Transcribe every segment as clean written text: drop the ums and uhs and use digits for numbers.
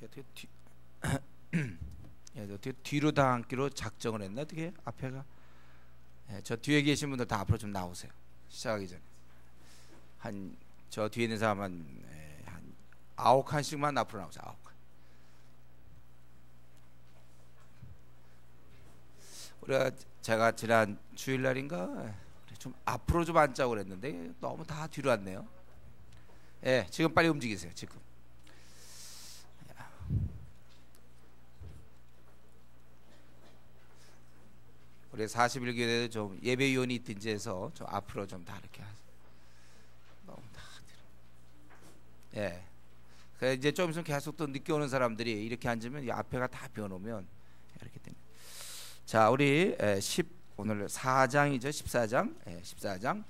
어떻게 어떻게 뒤로 다 앉기로 작정을 했나? 어떻게 앞에가? 저 뒤에 계신 분들 다 앞으로 좀 나오세요. 시작하기 전에 한 저 뒤에 있는 사람 한 9칸씩만 앞으로 나오세요. 9칸. 우리가 제가 지난 주일날인가 좀 앞으로 좀 앉자고 그랬는데 너무 다 뒤로 왔네요. 예, 지금 빨리 움직이세요. 지금. 우리 41교회도 좀 예배위원이 있든지 해서 좀 앞으로 좀 다 이렇게 하세요. 너무 다 뒤로. 예. 그래서 이제 좀 있으면 계속 또 늦게 오는 사람들이 이렇게 앉으면 이 앞에가 다 비워놓으면 이렇게 됩니다. 자, 우리 오늘 4장이죠. 14장. 14장.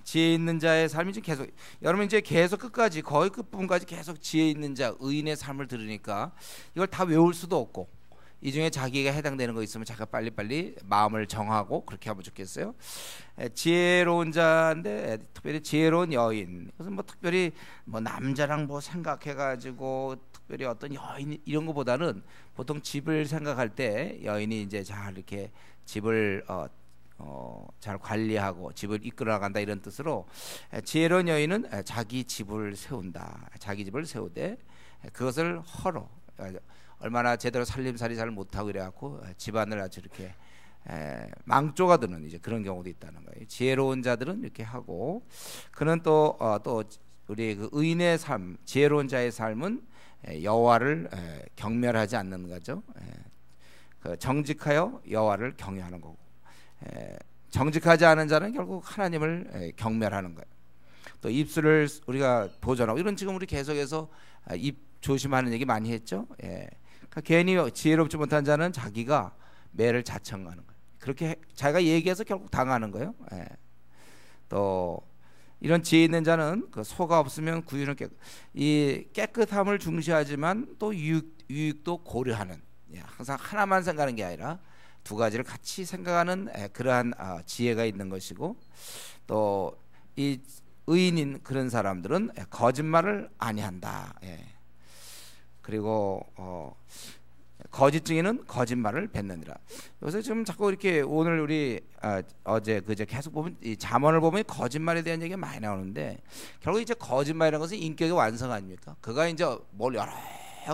지혜 있는 자의 삶이 지금 계속, 여러분 이제 계속 끝까지 거의 끝부분까지 계속 지혜 있는 자 의인의 삶을 들으니까 이걸 다 외울 수도 없고 이 중에 자기가 해당되는 거 있으면 잠깐 빨리빨리 마음을 정하고 그렇게 하면 좋겠어요. 지혜로운 자인데 특별히 지혜로운 여인, 그래서 뭐 특별히 뭐 남자랑 뭐 생각해가지고 특별히 어떤 여인 이런 거보다는 보통 집을 생각할 때 여인이 이제 잘 이렇게 집을 잘 관리하고 집을 이끌어 나간다 이런 뜻으로 지혜로운 여인은 자기 집을 세운다. 자기 집을 세우되 그것을 허로 얼마나 제대로 살림살이 잘 못하고 이래갖고 집안을 아주 이렇게 망조가 드는 이제 그런 경우도 있다는 거예요. 지혜로운 자들은 이렇게 하고 그는 또 우리 그 의인의 삶, 지혜로운 자의 삶은 여호와를 경멸하지 않는 거죠. 그 정직하여 여호와를 경외하는 거고 정직하지 않은 자는 결국 하나님을 경멸하는 거예요. 또 입술을 우리가 보존하고 이런 지금 우리 계속해서 입 조심하는 얘기 많이 했죠. 그러니까 괜히 지혜롭지 못한 자는 자기가 매를 자청하는 거예요. 그렇게 자기가 얘기해서 결국 당하는 거예요. 또 이런 지혜 있는 자는 그 소가 없으면 구유는 이 깨끗함을 중시하지만 또 유익도 고려하는, 항상 하나만 생각하는 게 아니라 두 가지를 같이 생각하는 그러한 지혜가 있는 것이고, 또 이 의인인 그런 사람들은 거짓말을 아니한다. 그리고 거짓 증인은 거짓말을 뱉느니라. 여기서 지금 자꾸 이렇게 오늘 우리 어제 그제 계속 보면 이 잠언을 보면 거짓말에 대한 얘기가 많이 나오는데 결국 이제 거짓말이라는 것은 인격의 완성 아닙니까? 그가 이제 뭘 여러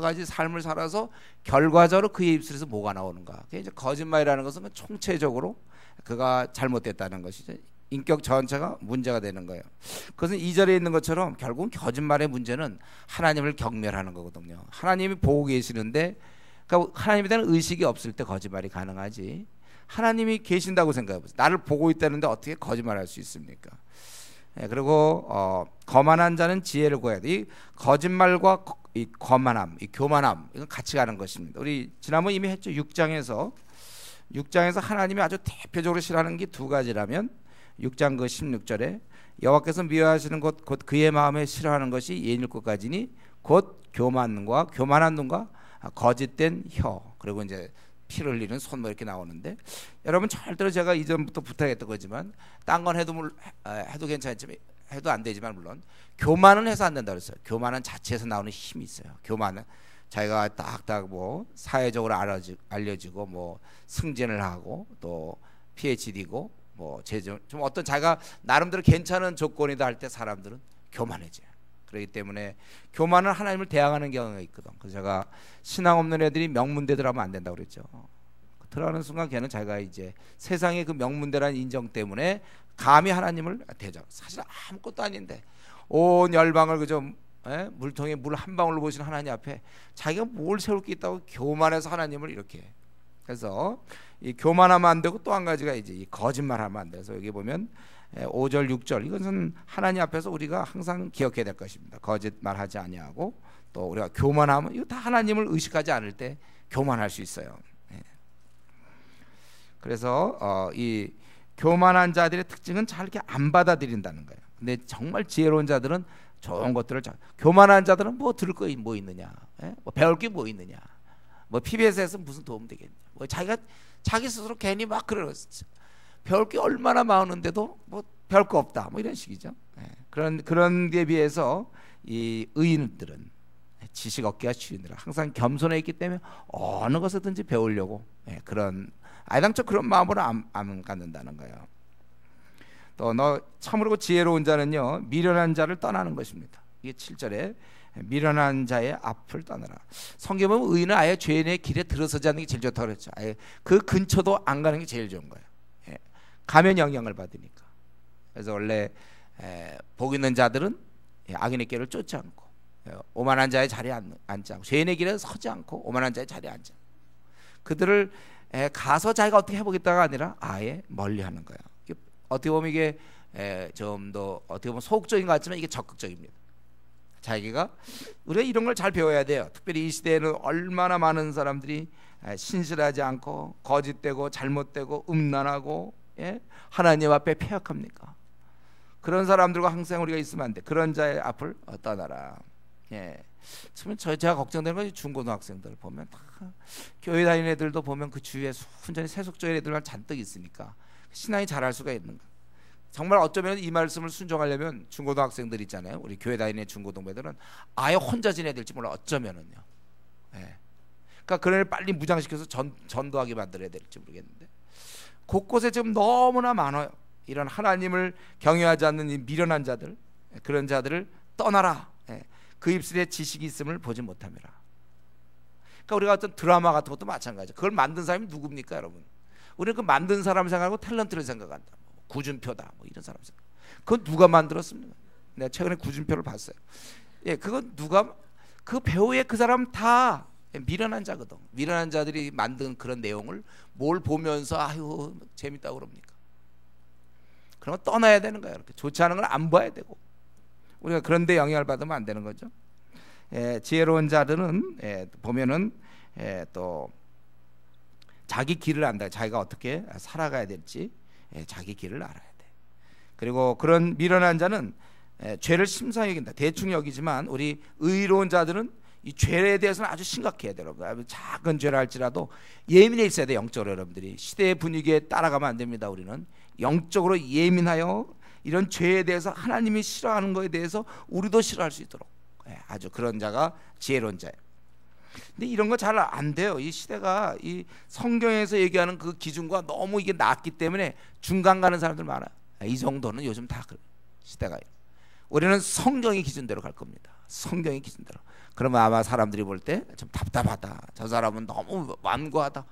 가지 삶을 살아서 결과적으로 그의 입술에서 뭐가 나오는가? 그게 이제 거짓말이라는 것은 총체적으로 그가 잘못됐다는 것이죠. 인격 전체가 문제가 되는 거예요. 그것은 2절에 있는 것처럼 결국은 거짓말의 문제는 하나님을 경멸하는 거거든요. 하나님이 보고 계시는데, 그러니까 하나님에 대한 의식이 없을 때 거짓말이 가능하지, 하나님이 계신다고 생각해보세요. 나를 보고 있다는데 어떻게 거짓말할 수 있습니까? 그리고 거만한 자는 지혜를 구해야 돼. 이 거짓말과 이 거만함, 이 교만함, 이건 같이 가는 것입니다. 우리 지난번 이미 했죠. 6장에서 하나님이 아주 대표적으로 싫어하는 게 두 가지라면 6장 그 16절에 여호와께서 미워하시는 것 곧 그의 마음에 싫어하는 것이 예일 것까지니 곧 교만과 교만한 눈과 거짓된 혀, 그리고 이제 피를 흘리는 손, 뭐 이렇게 나오는데, 여러분 절대로 제가 이전부터 부탁했던 거지만 딴 건 해도 괜찮지만 해도 안 되지만 물론 교만은 해서 안 된다 그랬어요. 교만은 자체에서 나오는 힘이 있어요. 교만은 자기가 딱딱 뭐 사회적으로 알려지고 뭐 승진을 하고 또 PhD고 뭐 좀 어떤 자기가 나름대로 괜찮은 조건이다 할 때 사람들은 교만해져요. 그렇기 때문에 교만은 하나님을 대항하는 경우가 있거든. 그래서 제가 신앙 없는 애들이 명문대들 하면 안 된다고 그랬죠. 들어가는 순간 걔는 자기가 이제 세상의 그 명문대라는 인정 때문에 감히 하나님을 대적. 사실 아무것도 아닌데 온 열방을 그저 물통에 물 한 방울로 보시는 하나님 앞에 자기가 뭘 세울 게 있다고 교만해서 하나님을 이렇게. 그래서 이 교만하면 안 되고 또 한 가지가 이제 이 거짓말하면 안 돼서 여기 보면 5절 6절 이것은 하나님 앞에서 우리가 항상 기억해야 될 것입니다. 거짓말하지 아니하고 또 우리가 교만하면 이거 다 하나님을 의식하지 않을 때 교만할 수 있어요. 그래서 이 교만한 자들의 특징은 잘 이렇게 안 받아들인다는 거예요. 근데 정말 지혜로운 자들은 좋은 것들을 교만한 자들은 뭐 들을 거 뭐 있느냐, 뭐 배울 게 뭐 있느냐, 뭐 PBS에서 무슨 도움 되겠냐, 뭐 자기 스스로 괜히 막 그러는, 배울 게 얼마나 많은데도 뭐 배울 거 없다, 뭐 이런 식이죠. 그런 데 비해서 이 의인들은 지식 얻기가 쉬우니라. 항상 겸손해 있기 때문에 어느 것이든지 배우려고 그런 아이당초 그런 마음으로 안 갖는다는 거예요. 또 너 참으로 지혜로운 자는요 미련한 자를 떠나는 것입니다. 이게 7절에 미련한 자의 앞을 떠나라. 성경에 보면 의인은 아예 죄인의 길에 들어서지 않는 게 제일 좋다고 그랬죠. 아예 그 근처도 안 가는 게 제일 좋은 거예요. 가면 영향을 받으니까. 그래서 원래 복 있는 자들은 악인의 길을 쫓지 않고 오만한 자의 자리에 앉지 않고 죄인의 길에 서지 않고 오만한 자의 자리에 앉지 않고 그들을 가서 자기가 어떻게 해보겠다가 아니라 아예 멀리하는 거예요. 어떻게 보면 이게 좀 더 어떻게 보면 소극적인 것 같지만 이게 적극적입니다. 자기가 우리가 이런 걸 잘 배워야 돼요. 특별히 이 시대에는 얼마나 많은 사람들이 신실하지 않고 거짓되고 잘못되고 음란하고 하나님 앞에 패역합니까? 그런 사람들과 항상 우리가 있으면 안 돼. 그런 자의 앞을 떠나라. 처음에 제가 걱정되는 건 중고등학생들 보면 다 교회 다니는 애들도 보면 그 주위에 순전히 세속적인 애들만 잔뜩 있으니까 신앙이 잘할 수가 있는가? 정말 어쩌면 이 말씀을 순종하려면 중고등학생들 있잖아요. 우리 교회 다니는 중고등배들은 아예 혼자 지내야 될지 몰라. 어쩌면은요. 그러니까 그런 애를 빨리 무장시켜서 전도하게 만들어야 될지 모르겠는데 곳곳에 지금 너무나 많아요. 이런 하나님을 경외하지 않는 이 미련한 자들, 그런 자들을 떠나라. 그 입술에 지식이 있음을 보지 못함이라. 그러니까 우리가 어떤 드라마 같은 것도 마찬가지죠. 그걸 만든 사람이 누굽니까, 여러분? 우리는 그 만든 사람 생각하고 탤런트를 생각한다. 구준표다, 뭐 이런 사람 생각. 그건 누가 만들었습니까? 내가 최근에 구준표를 봤어요. 그건 누가 그 배우의 그 사람 다 미련한 자거든. 미련한 자들이 만든 그런 내용을 뭘 보면서 아유 재밌다고 그럽니까? 그런 거 떠나야 되는 거예요. 이렇게 좋지 않은 걸 안 봐야 되고 우리가 그런데 영향을 받으면 안 되는 거죠. 지혜로운 자들은 보면은 또 자기 길을 안다. 자기가 어떻게 살아가야 될지 자기 길을 알아야 돼. 그리고 그런 미련한 자는 죄를 심상히 여긴다. 대충 여기지만 우리 의로운 자들은 이 죄에 대해서는 아주 심각해야 돼요. 여러분. 작은 죄를 할지라도 예민해 있어야 돼. 영적으로 여러분들이 시대의 분위기에 따라가면 안 됩니다. 우리는 영적으로 예민하여 이런 죄에 대해서 하나님이 싫어하는 것에 대해서 우리도 싫어할 수 있도록 아주 그런 자가 지혜로운 자예요. 근데 이런 거 잘 안 돼요. 이 시대가 이 성경에서 얘기하는 그 기준과 너무 이게 낮기 때문에 중간 가는 사람들 많아요. 이 정도는 요즘 다 그래. 시대가 우리는 성경의 기준대로 갈 겁니다. 성경의 기준대로. 그러면 아마 사람들이 볼 때 좀 답답하다. 저 사람은 너무 완고하다.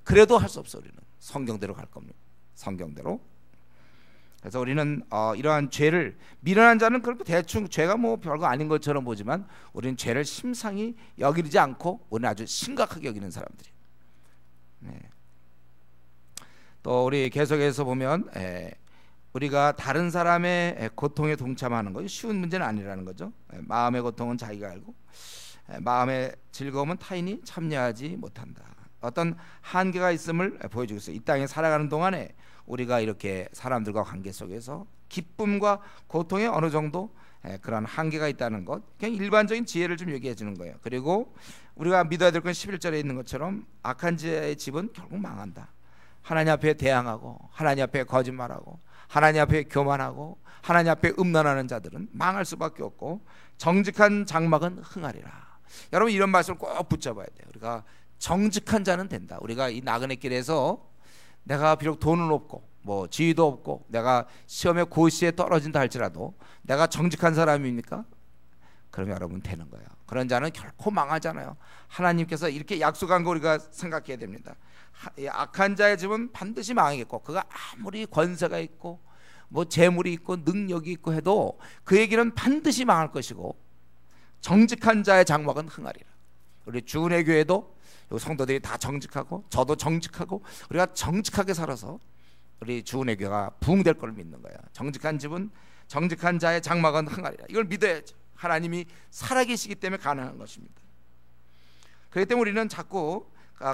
그래도 할 수 없어. 우리는 성경대로 갈 겁니다. 성경대로. 그래서 우리는 이러한 죄를 미련한 자는 그렇게 대충 죄가 뭐 별거 아닌 것처럼 보지만 우리는 죄를 심상히 여기지 않고 우리는 아주 심각하게 여기는 사람들이. 또 우리 계속해서 보면 우리가 다른 사람의 고통에 동참하는 거 쉬운 문제는 아니라는 거죠. 마음의 고통은 자기가 알고 마음의 즐거움은 타인이 참여하지 못한다. 어떤 한계가 있음을 보여주고 있어요. 이 땅에 살아가는 동안에 우리가 이렇게 사람들과 관계 속에서 기쁨과 고통에 어느 정도 그런 한계가 있다는 것, 그냥 일반적인 지혜를 좀 얘기해 주는 거예요. 그리고 우리가 믿어야 될 건 11절에 있는 것처럼 악한 자의 집은 결국 망한다. 하나님 앞에 대항하고 하나님 앞에 거짓말하고 하나님 앞에 교만하고 하나님 앞에 음란하는 자들은 망할 수밖에 없고 정직한 장막은 흥하리라. 여러분 이런 말씀을 꼭 붙잡아야 돼요. 우리가 정직한 자는 된다. 우리가 이 나그네 길에서 내가 비록 돈은 없고 뭐 지위도 없고 내가 시험에 고시에 떨어진다 할지라도 내가 정직한 사람입니까? 그러면 여러분 되는 거예요. 그런 자는 결코 망하잖아요. 하나님께서 이렇게 약속한 거 우리가 생각해야 됩니다. 악한 자의 집은 반드시 망하겠고 그가 아무리 권세가 있고 뭐 재물이 있고 능력이 있고 해도 그의 길은 반드시 망할 것이고 정직한 자의 장막은 흥하리라. 우리 주은혜 교회도 성도들이 다 정직하고 저도 정직하고 우리가 정직하게 살아서 우리 주은혜 교회가 부흥될 걸 믿는 거예요. 정직한 집은 정직한 자의 장막은 흥하리라. 이걸 믿어야죠. 하나님이 살아계시기 때문에 가능한 것입니다. 그렇기 때문에 우리는 자꾸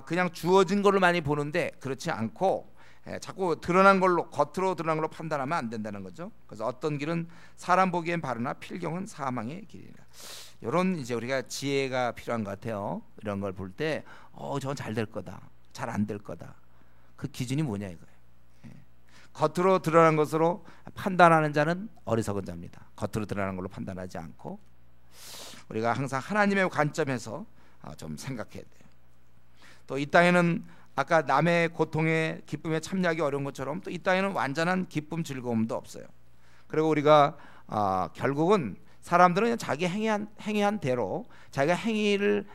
그냥 주어진 걸로 많이 보는데 그렇지 않고 자꾸 드러난 걸로 겉으로 드러난 걸로 판단하면 안 된다는 거죠. 그래서 어떤 길은 사람 보기엔 바르나 필경은 사망의 길이라. 이런 이제 우리가 지혜가 필요한 것 같아요. 이런 걸 볼 때 저건 잘 될 거다, 잘 안 될 거다. 그 기준이 뭐냐 이거예요. 겉으로 드러난 것으로 판단하는 자는 어리석은 자입니다. 겉으로 드러나는 걸로 판단하지 않고 우리가 항상 하나님의 관점에서 좀 생각해야 돼요. 또 이 땅에는 아까 남의 고통에 기쁨에 참여하기 어려운 것처럼 또 이 땅에는 완전한 기쁨 즐거움도 없어요. 그리고 우리가 결국은 사람들은 자기 행위한 대로 자기가 행위를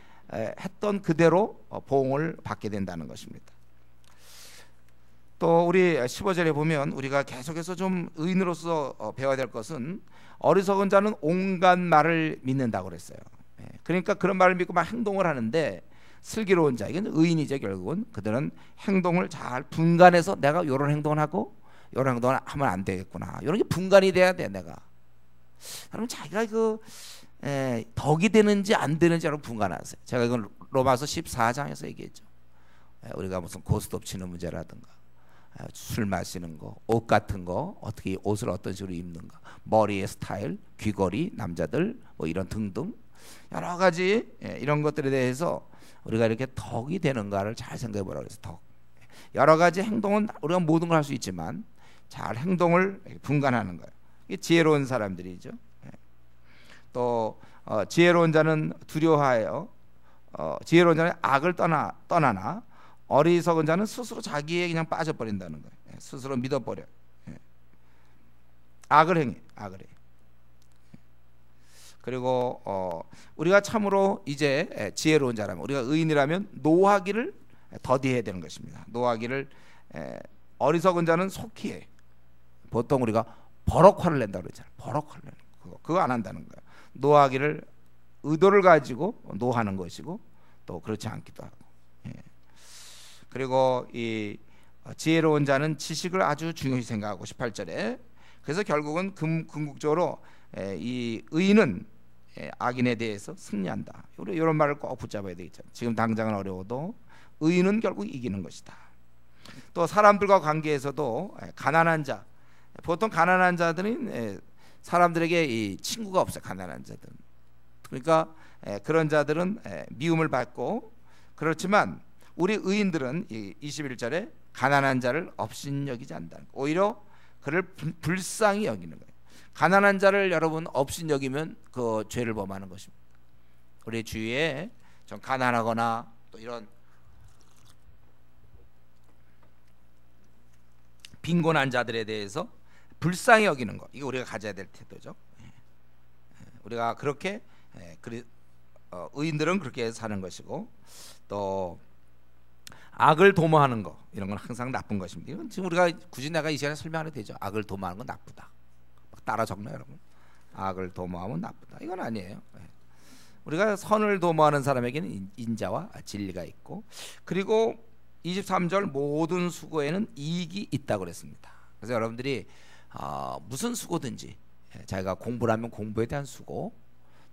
했던 그대로 보응을 받게 된다는 것입니다. 또 우리 15절에 보면 우리가 계속해서 좀 의인으로서 배워야 될 것은 어리석은 자는 온갖 말을 믿는다고 그랬어요. 그러니까 그런 말을 믿고 막 행동을 하는데 슬기로운 자, 이건 의인이죠. 결국은 그들은 행동을 잘 분간해서 내가 이런 행동을 하고 이런 행동을 하면 안 되겠구나, 이런 게 분간이 돼야 돼. 내가 여러분 자기가 덕이 되는지 안 되는지 여러분 분간하세요. 제가 이건 로마서 14장에서 얘기했죠. 우리가 무슨 고스톱 치는 문제라든가 술 마시는 거, 옷 같은 거, 어떻게 옷을 어떤 식으로 입는가, 머리의 스타일, 귀걸이, 남자들 뭐 이런 등등 여러 가지 이런 것들에 대해서 우리가 이렇게 덕이 되는가를 잘 생각해 보라고 그래서 덕. 여러 가지 행동은 우리가 모든 걸 할 수 있지만 잘 행동을 분간하는 거예요. 이게 지혜로운 사람들이죠. 또 지혜로운 자는 두려워하여 지혜로운 자는 악을 떠나나 어리석은 자는 스스로 자기에 그냥 빠져버린다는 거예요. 스스로 믿어버려. 악을 행해. 그리고 우리가 참으로 이제 지혜로운 자라면, 우리가 의인이라면 노하기를 더디해야 되는 것입니다. 노하기를 어리석은 자는 속히 해. 보통 우리가 버럭화를 낸다고 그러잖아요. 버럭화를 내는 그거 안 한다는 거예요. 노하기를 의도를 가지고 노하는 것이고 또 그렇지 않기도 하고. 그리고 이 지혜로운 자는 지식을 아주 중요히 생각하고 18절에, 그래서 결국은 궁극적으로 이 의인은 악인에 대해서 승리한다. 우리 이런 말을 꼭 붙잡아야 되겠죠. 지금 당장은 어려워도 의인은 결국 이기는 것이다. 또 사람들과 관계에서도 가난한 자, 보통 가난한 자들은 사람들에게 이 친구가 없어요. 가난한 자들은. 그러니까 그런 자들은 미움을 받고, 그렇지만 우리 의인들은 21절에 가난한 자를 업신여기지 않는다. 오히려 그를 불쌍히 여기는 거예요. 가난한 자를 여러분 업신여기면 그 죄를 범하는 것입니다. 우리 주위에 좀 가난하거나 또 이런 빈곤한 자들에 대해서 불쌍히 여기는 거, 이거 우리가 가져야 될 태도죠. 우리가 그렇게 의인들은 그렇게 사는 것이고, 또 악을 도모하는 거, 이런 건 항상 나쁜 것입니다. 이건 지금 우리가 굳이 내가 이 시간에 설명하면 되죠. 악을 도모하는 건 나쁘다. 막 따라 적나요, 여러분? 악을 도모하면 나쁘다. 이건 아니에요. 우리가 선을 도모하는 사람에게는 인자와 진리가 있고, 그리고 23절 모든 수고에는 이익이 있다고 그랬습니다. 그래서 여러분들이 무슨 수고든지, 자기가 공부를 하면 공부에 대한 수고,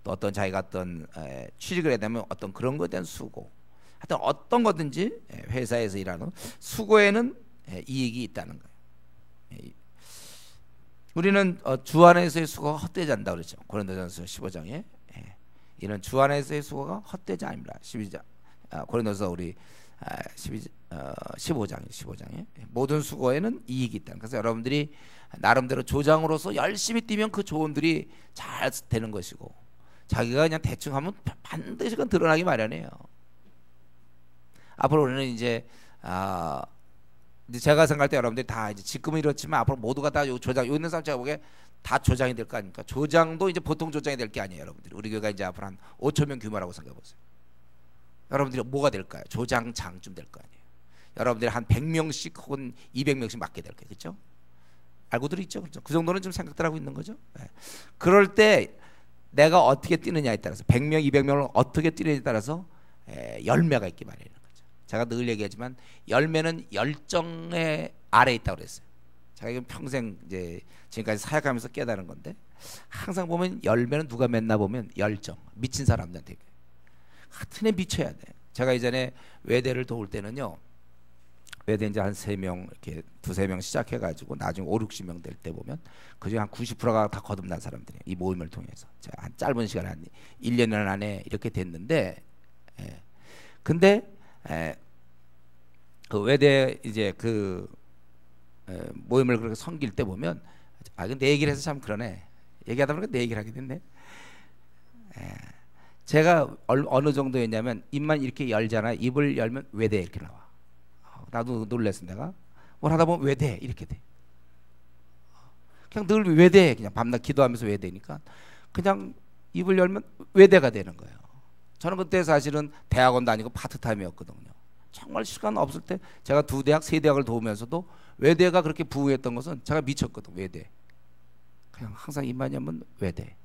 또 어떤 자기가 어떤 취직을 해야 되면 어떤 그런 것에 대한 수고, 하여튼 어떤 거든지 회사에서 일하는 수고에는 이익이 있다는 거예요. 우리는 주 안에서의 수고가 헛되지 않는다 그랬죠. 고린도전서 15장에 이런 주 안에서의 수고가 헛되지 않습니다. 12장 고린도서 우리 15장에 모든 수고에는 이익이 있다. 그래서 여러분들이 나름대로 조장으로서 열심히 뛰면 그 조언들이 잘 되는 것이고, 자기가 그냥 대충 하면 반드시 그건 드러나기 마련이에요. 앞으로 우리는 이제 제가 생각할 때 여러분들이 다 이제 지금은 이렇지만 앞으로 모두가 다 조장, 여기 있는 사람 제가 보기에 다 조장이 될 거 아닙니까? 조장도 이제 보통 조장이 될 게 아니에요, 여러분들이. 우리 교회가 이제 앞으로 한 5천 명 규모라고 생각해 보세요. 여러분들이 뭐가 될까요? 조장장쯤 될 거 아니에요. 여러분들이 한 100명씩 혹은 200명씩 맡게 될 거예요, 그렇죠? 알고들 있죠, 그렇죠? 그 정도는 좀 생각들 하고 있는 거죠. 네. 그럴 때 내가 어떻게 뛰느냐에 따라서 100명, 200명을 어떻게 뛰느냐에 따라서 열매가 있기 마련인 거죠. 제가 늘 얘기하지만 열매는 열정의 아래에 있다고 그랬어요. 제가 이건 평생 이제 지금까지 사역하면서 깨달은 건데, 항상 보면 열매는 누가 맺나 보면 열정, 미친 사람들한테 같은 애 미쳐야 돼. 제가 이전에 외대를 도울 때는요, 외대 이제 한 3명 이렇게 2-3명 시작해가지고 나중에 5-60명 될 때 보면 그중에 한 90%가 다 거듭난 사람들이에요. 이 모임을 통해서 제가 한 짧은 시간에 한 1년 안에 이렇게 됐는데, 근데 그 외대 이제 그 모임을 그렇게 섬길 때 보면, 내 얘기를 해서 참 그러네. 얘기하다 보니까 내 얘기를 하게 됐네. 제가 어느 정도였냐면 입만 이렇게 열잖아. 입을 열면 외대 이렇게 나와. 나도 놀랬어. 내가 뭘 하다 보면 외대 이렇게 돼. 그냥 늘 외대, 그냥 밤낮 기도하면서 외대니까 그냥 입을 열면 외대가 되는 거예요. 저는 그때 사실은 대학원 다니고 파트타임이었거든요. 정말 시간 없을 때 제가 2대학, 3대학을 도우면서도 외대가 그렇게 부응했던 것은 제가 미쳤거든. 외대. 그냥 항상 입만 열면 외대.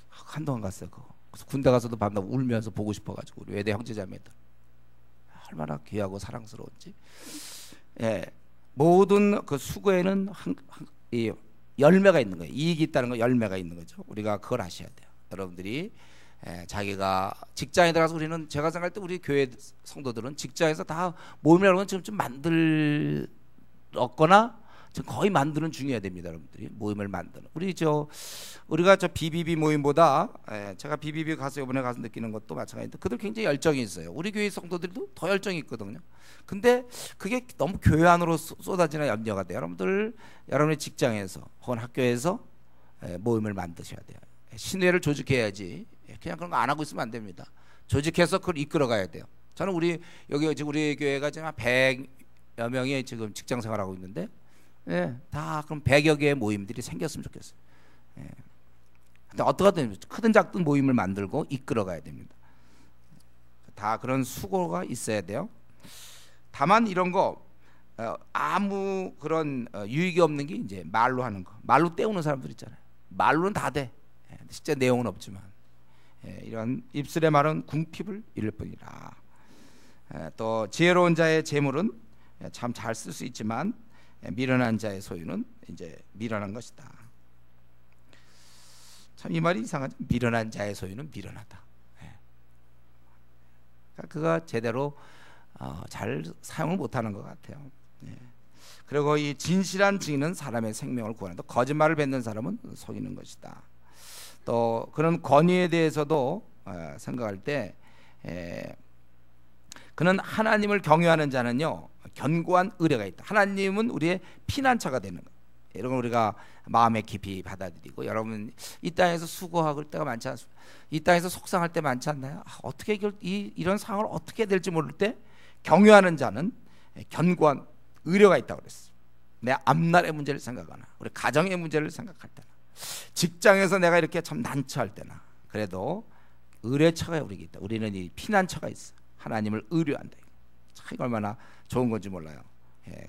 한동안 갔어요. 그거. 그래서 군대 가서도 밤낮 울면서 보고 싶어가지고 우리 외대 형제자매들 얼마나 귀하고 사랑스러운지. 예, 모든 그 수고에는 이 열매가 있는 거예요. 이익이 있다는 거, 열매가 있는 거죠. 우리가 그걸 아셔야 돼요. 여러분들이 자기가 직장에 들어가서 우리는 제가 생각할 때 우리 교회 성도들은 직장에서 다 모임이라고 하면 지금 좀 만들었거나 지금 거의 만드는 중이어야 됩니다. 여러분들이 모임을 만드는 우리가 저 BBB 모임보다 제가 BBB 가서 이번에 가서 느끼는 것도 마찬가지인데 그들 굉장히 열정이 있어요. 우리 교회 성도들도 더 열정이 있거든요. 근데 그게 너무 교회 안으로 쏟아지나 염려가 돼요. 여러분의 직장에서 혹은 학교에서 모임을 만드셔야 돼요. 신회를 조직해야지 그냥 그런 거 안 하고 있으면 안 됩니다. 조직해서 그걸 이끌어 가야 돼요. 저는 우리 교회가 지금 한 100여 명이 지금 직장 생활하고 있는데 다 그럼 100여 개의 모임들이 생겼으면 좋겠어요. 근데 어떻게든 크든 작든 모임을 만들고 이끌어 가야 됩니다. 다 그런 수고가 있어야 돼요. 다만 이런 거 아무 그런 유익이 없는 게 이제 말로 하는 거. 말로 때우는 사람들 있잖아요. 말로는 다 돼. 실제 내용은 없지만 이런 입술의 말은 궁핍을 이룰 뿐이라. 또 지혜로운 자의 재물은 참 잘 쓸 수 있지만 미련한 자의 소유는 이제 미련한 것이다. 참 이 말이 이상하죠. 미련한 자의 소유는 미련하다. 그가 제대로 잘 사용을 못하는 것 같아요. 그리고 이 진실한 증인은 사람의 생명을 구원한다. 거짓말을 뱉는 사람은 속이는 것이다. 또 그런 권위에 대해서도 생각할 때 그는 하나님을 경외하는 자는요 견고한 의뢰가 있다. 하나님은 우리의 피난처가 되는 거예요. 이런 걸 우리가 마음에 깊이 받아들이고, 여러분 이 땅에서 수고할 때가 많지 않습니까? 이 땅에서 속상할 때 많지 않나요? 어떻게 이런 상황을 어떻게 해야 될지 모를 때 경외하는 자는 견고한 의뢰가 있다고 그랬어요. 내 앞날의 문제를 생각하나, 우리 가정의 문제를 생각할 때나, 직장에서 내가 이렇게 참 난처할 때나, 그래도 의뢰처가 우리에게 있다. 우리는 이 피난처가 있어. 하나님을 의뢰한다. 참 이거 얼마나 좋은 건지 몰라요.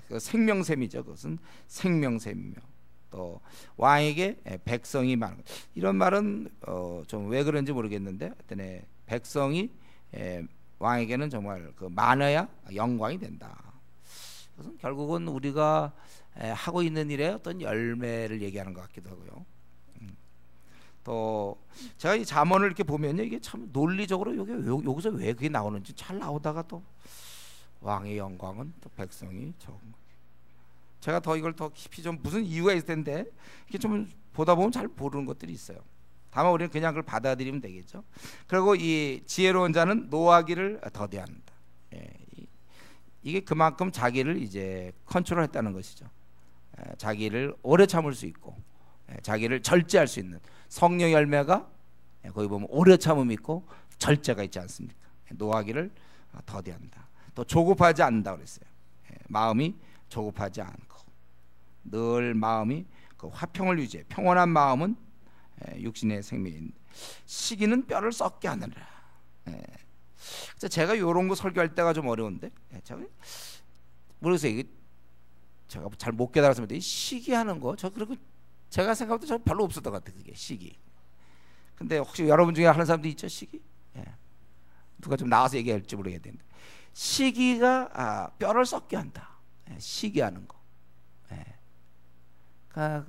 그 생명샘이죠. 그것은 생명샘이며, 또 왕에게 백성이 많은, 이런 말은 좀 왜 그런지 모르겠는데, 하여튼 백성이 왕에게는 정말 그 많아야 영광이 된다. 그것은 결국은 우리가 하고 있는 일에 어떤 열매를 얘기하는 것 같기도 하고요. 또 제가 이 잠언을 이렇게 보면요, 이게 참 논리적으로 여기서 왜 그게 나오는지 잘 나오다가 또 왕의 영광은 또 백성이 적은 거예요. 제가 더 이걸 더 깊이 좀 무슨 이유가 있을 텐데 이렇게 좀 보다 보면 잘 모르는 것들이 있어요. 다만 우리는 그냥 그걸 받아들이면 되겠죠. 그리고 이 지혜로운 자는 노하기를 더디한다. 이게 그만큼 자기를 이제 컨트롤했다는 것이죠. 자기를 오래 참을 수 있고, 자기를 절제할 수 있는 성령 열매가 거기 보면 오래 참음이 있고 절제가 있지 않습니까? 노하기를 더디한다. 또 조급하지 않는다 그랬어요. 마음이 조급하지 않고 늘 마음이 그 화평을 유지해. 평온한 마음은 육신의 생명인. 시기는 뼈를 썩게 하느니라. 제가 이런 거 설교할 때가 좀 어려운데, 제가 모르겠어요. 이게 제가 잘 못 깨달아서 이 시기하는 거, 저 그리고 제가 생각할 때 저 별로 없었던 것 같아요. 그게 시기. 근데 혹시 여러분 중에 하는 사람도 있죠, 시기? 누가 좀 나와서 얘기할지 모르겠는데, 시기가 뼈를 썩게 한다. 시기하는 거. 그러니까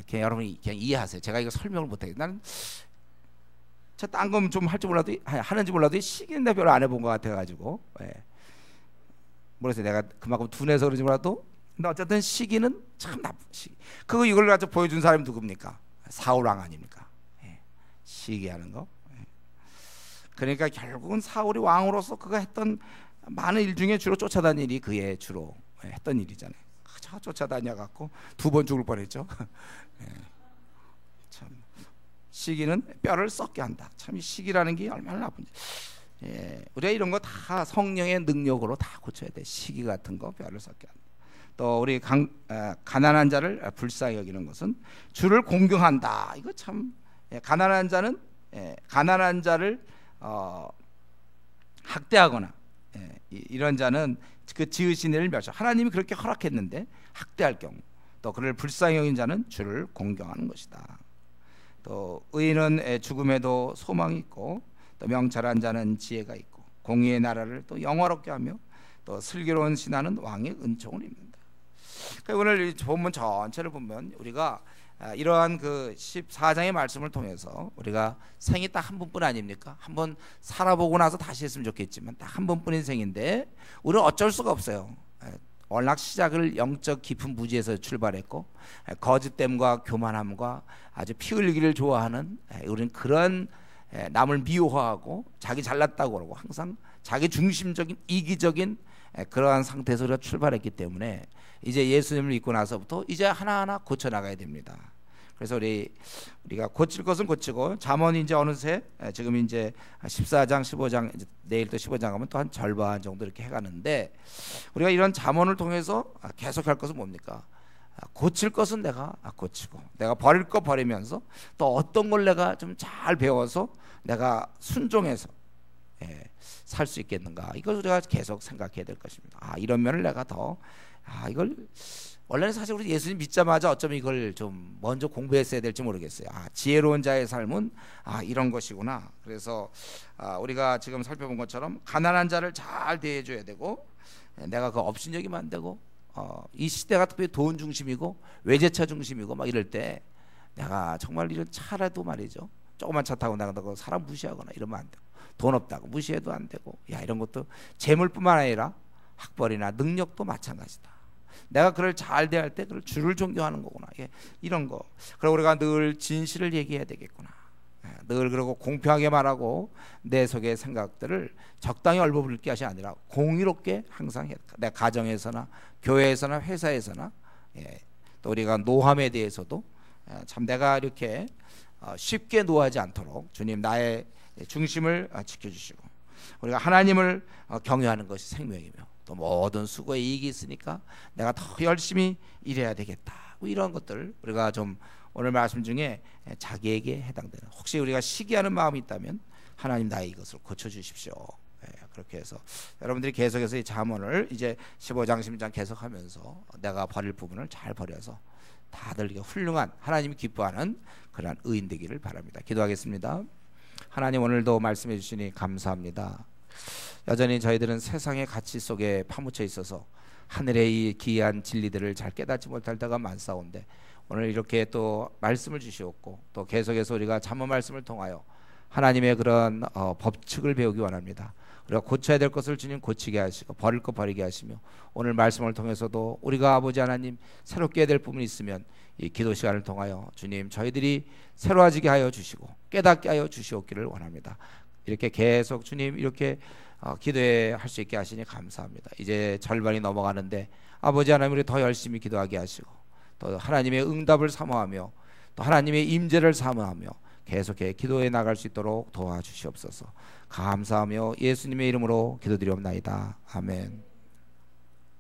그냥 여러분이 그냥 이해하세요. 제가 이거 설명을 못하겠어요. 나는 저 딴 건 좀 할 줄 몰라도, 하는지 몰라도 시기는 내가 별로 안 해본 것 같아가지고, 모르겠어요. 내가 그만큼 둔해서 그런지 몰라도, 근데 어쨌든 시기는 참 나쁜 시기. 그거 이걸 가지고 보여준 사람이 누굽니까? 사울왕 아닙니까? 시기하는 거. 그러니까 결국은 사울이 왕으로서 그가 했던 많은 일 중에 주로 쫓아다니는 일이 그의 주로 했던 일이잖아요. 쫓아다녀 갖고 2번 죽을 뻔했죠. 참 시기는 뼈를 썩게 한다. 참 시기라는 게 얼마나 나쁜지. 우리가 이런 거 다 성령의 능력으로 다 고쳐야 돼. 시기 같은 거 뼈를 썩게 한다. 또 우리 가난한 자를 불쌍히 여기는 것은 주를 공경한다. 이거 참 가난한 자는 가난한 자를 학대하거나 이런 자는 그 지으신 일을 멸시. 하나님이 그렇게 허락했는데 학대할 경우, 또 그를 불쌍히 여긴 자는 주를 공경하는 것이다. 또 의인은 죽음에도 소망이 있고, 또 명철한 자는 지혜가 있고, 공의의 나라를 또 영화롭게 하며, 또 슬기로운 신하는 왕의 은총을 입는다. 그러니까 오늘 이 본문 전체를 보면 우리가 이러한 그 14장의 말씀을 통해서 우리가 생이 딱 한 번뿐 아닙니까? 한 번 살아보고 나서 다시 했으면 좋겠지만 딱 한 번뿐인 생인데 우리는 어쩔 수가 없어요. 워낙 시작을 영적 깊은 무지에서 출발했고, 거짓됨과 교만함과 아주 피 흘리기를 좋아하는, 우리는 그런 남을 미워하고 자기 잘났다고 그러고 항상 자기 중심적인 이기적인 그러한 상태에서 우리가 출발했기 때문에 이제 예수님을 믿고 나서부터 이제 하나하나 고쳐 나가야 됩니다. 그래서 우리가 고칠 것은 고치고, 잠언이 이제 어느새 지금 이제 14장 15장 이제 내일 또 15장 가면 또 한 절반 정도 이렇게 해가는데, 우리가 이런 잠언을 통해서 계속할 것은 뭡니까? 고칠 것은 내가 고치고, 내가 버릴 거 버리면서 또 어떤 걸 내가 좀 잘 배워서 내가 순종해서 살 수 있겠는가, 이걸 우리가 계속 생각해야 될 것입니다. 이런 면을 내가 더 이걸 원래는 사실 우리 예수님 믿자마자 어쩌면 이걸 좀 먼저 공부했어야 될지 모르겠어요. 지혜로운 자의 삶은 이런 것이구나. 그래서 우리가 지금 살펴본 것처럼 가난한 자를 잘 대해줘야 되고, 내가 그 업신여기면 안 되고, 이 시대가 특별히 돈 중심이고 외제차 중심이고 막 이럴 때 내가 정말 이런 차라도 말이죠, 조그만 차 타고 나간다고 사람 무시하거나 이러면 안 되고, 돈 없다고 무시해도 안 되고, 이런 것도 재물뿐만 아니라 학벌이나 능력도 마찬가지다. 내가 그를 잘 대할 때 그를 주를 존경하는 거구나. 이런 거. 그리고 우리가 늘 진실을 얘기해야 되겠구나. 늘 그러고 공평하게 말하고 내 속의 생각들을 적당히 얼버무릴 것이 아니라 공의롭게 항상 해. 내 가정에서나 교회에서나 회사에서나, 또 우리가 노함에 대해서도 참 내가 이렇게 쉽게 노하지 않도록 주님 나의 중심을 지켜주시고, 우리가 하나님을 경외하는 것이 생명이며 또 모든 수고에 이익이 있으니까 내가 더 열심히 일해야 되겠다. 이런 것들 우리가 좀 오늘 말씀 중에 자기에게 해당되는, 혹시 우리가 시기하는 마음이 있다면 하나님 나의 이것을 고쳐주십시오. 그렇게 해서 여러분들이 계속해서 이 잠언을 이제 15장 16장 계속하면서 내가 버릴 부분을 잘 버려서 다들 훌륭한 하나님이 기뻐하는 그러한 의인 되기를 바랍니다. 기도하겠습니다. 하나님, 오늘도 말씀해 주시니 감사합니다. 여전히 저희들은 세상의 가치 속에 파묻혀 있어서 하늘의 이 기이한 진리들을 잘 깨닫지 못할 때가 많사온데, 오늘 이렇게 또 말씀을 주시었고 또 계속해서 우리가 잠언 말씀을 통하여 하나님의 그런 법칙을 배우기 원합니다. 우리가 고쳐야 될 것을 주님 고치게 하시고 버릴 것 버리게 하시며, 오늘 말씀을 통해서도 우리가 아버지 하나님 새롭게 해야 될 부분이 있으면 이 기도 시간을 통하여 주님 저희들이 새로워지게 하여 주시고 깨닫게 하여 주시옵기를 원합니다. 이렇게 계속 주님 이렇게 기도할 수 있게 하시니 감사합니다. 이제 절반이 넘어가는데 아버지 하나님, 우리 더 열심히 기도하게 하시고 또 하나님의 응답을 사모하며 또 하나님의 임재를 사모하며 계속해 기도해 나갈 수 있도록 도와주시옵소서. 감사하며 예수님의 이름으로 기도드리옵나이다. 아멘.